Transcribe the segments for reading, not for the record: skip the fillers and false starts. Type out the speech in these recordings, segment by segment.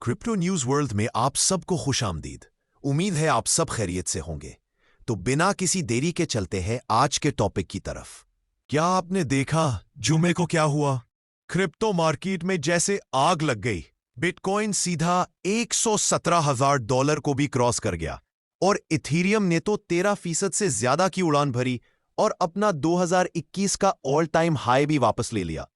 Crypto news world में आप सबको खुशामदीद। उम्मीद है आप सब खैरियत से होंगे। तो बिना किसी देरी के चलते हैं आज के टॉपिक की तरफ। क्या आपने देखा जुमे को क्या हुआ? क्रिप्टो मार्केट में जैसे आग लग गई। बिटकॉइन सीधा $117,000 को भी क्रॉस कर गया और इथीरियम ने तो 13% से ज्यादा की उड़ान भरी और अपना 2021 का ऑल टाइम हाई भी वापस ले लिया।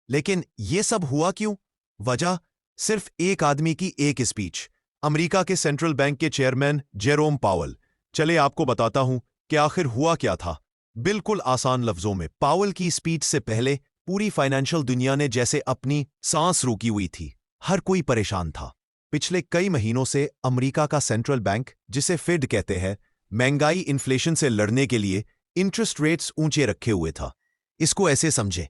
लेकिन यह सब हुआ क्यों? वजह सिर्फ एक आदमी की एक स्पीच, अमेरिका के सेंट्रल बैंक के चेयरमैन जेरोम पावल। चले आपको बताता हूं कि आखिर हुआ क्या था। बिल्कुल आसान लफ्जों में, पावल की स्पीच से पहले पूरी फाइनेंशियल दुनिया ने जैसे अपनी सांस रोकी हुई थी। हर कोई परेशान था। पिछले कई महीनों से अमेरिका का सेंट्रल बैंक, जिसे फेड कहते हैं, महंगाई इन्फ्लेशन से लड़ने के लिए इंटरेस्ट रेट्स ऊंचे रखे हुए था। इसको ऐसे समझे,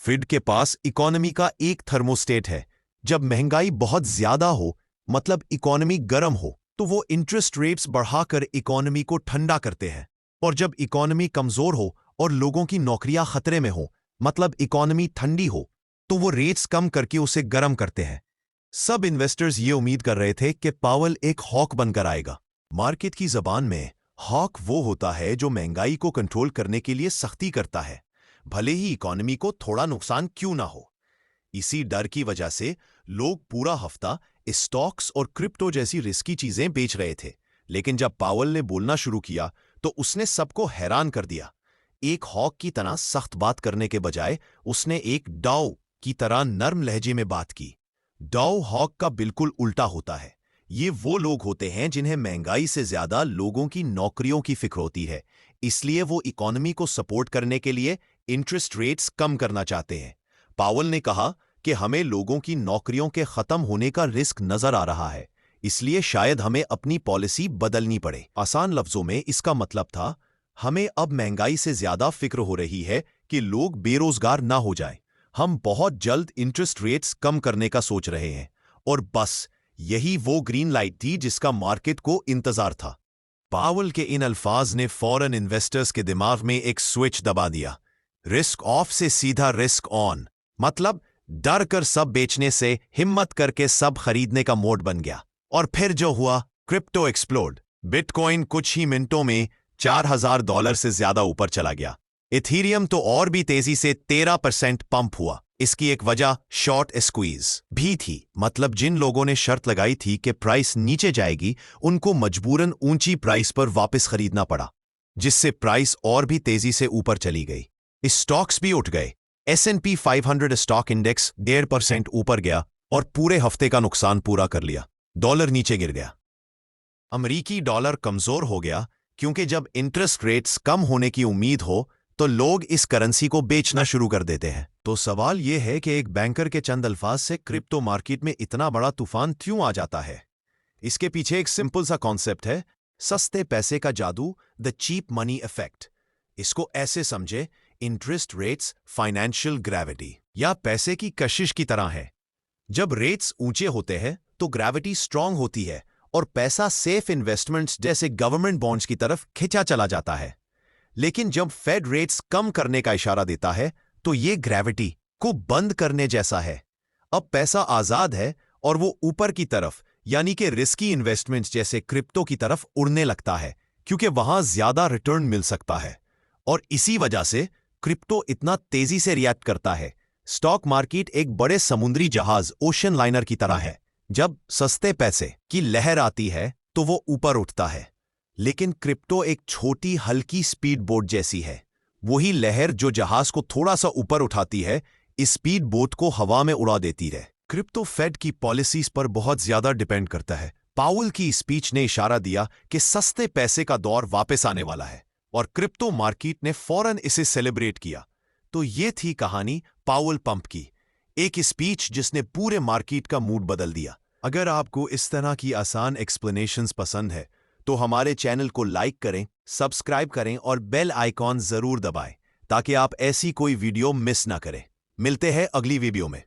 फेड के पास इकोनॉमी का एक थर्मोस्टेट है। जब महंगाई बहुत ज्यादा हो, मतलब इकोनॉमी गर्म हो, तो वो इंटरेस्ट रेट्स बढ़ाकर इकोनॉमी को ठंडा करते हैं। और जब इकोनॉमी कमजोर हो और लोगों की नौकरियां खतरे में हो, मतलब इकोनॉमी ठंडी हो, तो वो रेट्स कम करके उसे गर्म करते हैं। सब इन्वेस्टर्स ये उम्मीद कर रहे थे कि पावल एक हॉक बनकर आएगा। मार्केट की जबान में हॉक वो होता है जो महंगाई को कंट्रोल करने के लिए सख्ती करता है, भले ही इकोनॉमी को थोड़ा नुकसान क्यों ना हो। इसी डर की वजह से लोग पूरा हफ्ता स्टॉक्स और क्रिप्टो जैसी रिस्की चीजें बेच रहे थे। लेकिन जब पावल ने बोलना शुरू किया तो उसने सबको हैरान कर दिया। एक हॉक की तरह सख्त बात करने के बजाय उसने एक डाउ की तरह नर्म लहजे में बात की। डाउ हॉक का बिल्कुल उल्टा होता है। ये वो लोग होते हैं जिन्हें महंगाई से ज्यादा लोगों की नौकरियों की फिक्र होती है, इसलिए वो इकोनॉमी को सपोर्ट करने के लिए इंटरेस्ट रेट्स कम करना चाहते हैं। पावल ने कहा कि हमें लोगों की नौकरियों के खत्म होने का रिस्क नजर आ रहा है, इसलिए शायद हमें अपनी पॉलिसी बदलनी पड़े। आसान लफ्जों में इसका मतलब था, हमें अब महंगाई से ज्यादा फिक्र हो रही है कि लोग बेरोजगार ना हो जाएं। हम बहुत जल्द इंटरेस्ट रेट्स कम करने का सोच रहे हैं। और बस यही वो ग्रीन लाइट थी जिसका मार्केट को इंतजार था। पावल के इन अल्फाज ने फॉरेन इन्वेस्टर्स के दिमाग में एक स्विच दबा दिया। रिस्क ऑफ से सीधा रिस्क ऑन, मतलब डर कर सब बेचने से हिम्मत करके सब खरीदने का मोड बन गया। और फिर जो हुआ, क्रिप्टो एक्सप्लोड। बिटकॉइन कुछ ही मिनटों में $4,000 से ज्यादा ऊपर चला गया। इथीरियम तो और भी तेजी से 13% पंप हुआ। इसकी एक वजह शॉर्ट स्क्वीज भी थी, मतलब जिन लोगों ने शर्त लगाई थी कि प्राइस नीचे जाएगी, उनको मजबूरन ऊंची प्राइस पर वापस खरीदना पड़ा, जिससे प्राइस और भी तेजी से ऊपर चली गई। स्टॉक्स भी उठ गए। S&P 500 स्टॉक इंडेक्स 1.5% ऊपर गया और पूरे हफ्ते का नुकसान पूरा कर लिया। डॉलर नीचे गिर गया। अमेरिकी डॉलर कमजोर हो गया क्योंकि जब इंटरेस्ट रेट्स कम होने की उम्मीद हो तो लोग इस करेंसी को बेचना शुरू कर देते हैं। तो सवाल यह है कि एक बैंकर के चंद अल्फाज से क्रिप्टो मार्केट में इतना बड़ा तूफान क्यों आ जाता है? इसके पीछे एक सिंपल सा कॉन्सेप्ट है, सस्ते पैसे का जादू, द चीप मनी इफेक्ट। इसको ऐसे समझे, इंटरेस्ट रेट्स फाइनेंशियल ग्रेविटी या पैसे की कशिश की तरह है। जब रेट्स ऊंचे होते हैं तो ग्रेविटी स्ट्रांग होती है और पैसा सेफ इन्वेस्टमेंट्स जैसे गवर्नमेंट बॉन्ड्स की तरफ खिंचा चला जाता है। लेकिन जब फेड रेट्स कम करने का इशारा देता है तो ये ग्रेविटी को बंद करने जैसा है। अब पैसा आजाद है और वो ऊपर की तरफ, यानी कि रिस्की इन्वेस्टमेंट्स जैसे क्रिप्टो की तरफ उड़ने लगता है, क्योंकि वहां ज्यादा रिटर्न मिल सकता है। और इसी वजह से क्रिप्टो इतना तेजी से रिएक्ट करता है। स्टॉक मार्केट एक बड़े समुद्री जहाज, ओशन लाइनर की तरह है। जब सस्ते पैसे की लहर आती है तो वो ऊपर उठता है, लेकिन क्रिप्टो एक छोटी हल्की स्पीड बोट जैसी है। वही लहर जो जहाज को थोड़ा सा ऊपर उठाती है, इस स्पीड बोट को हवा में उड़ा देती है। क्रिप्टो फेड की पॉलिसीज पर बहुत ज्यादा डिपेंड करता है। पावल की स्पीच ने इशारा दिया कि सस्ते पैसे का दौर वापस आने वाला है और क्रिप्टो मार्केट ने फौरन इसे सेलिब्रेट किया। तो ये थी कहानी पावल पंप की, एक स्पीच जिसने पूरे मार्केट का मूड बदल दिया। अगर आपको इस तरह की आसान एक्सप्लेनेशंस पसंद है तो हमारे चैनल को लाइक करें, सब्सक्राइब करें और बेल आइकॉन जरूर दबाएं ताकि आप ऐसी कोई वीडियो मिस ना करें। मिलते हैं अगली वीडियो में।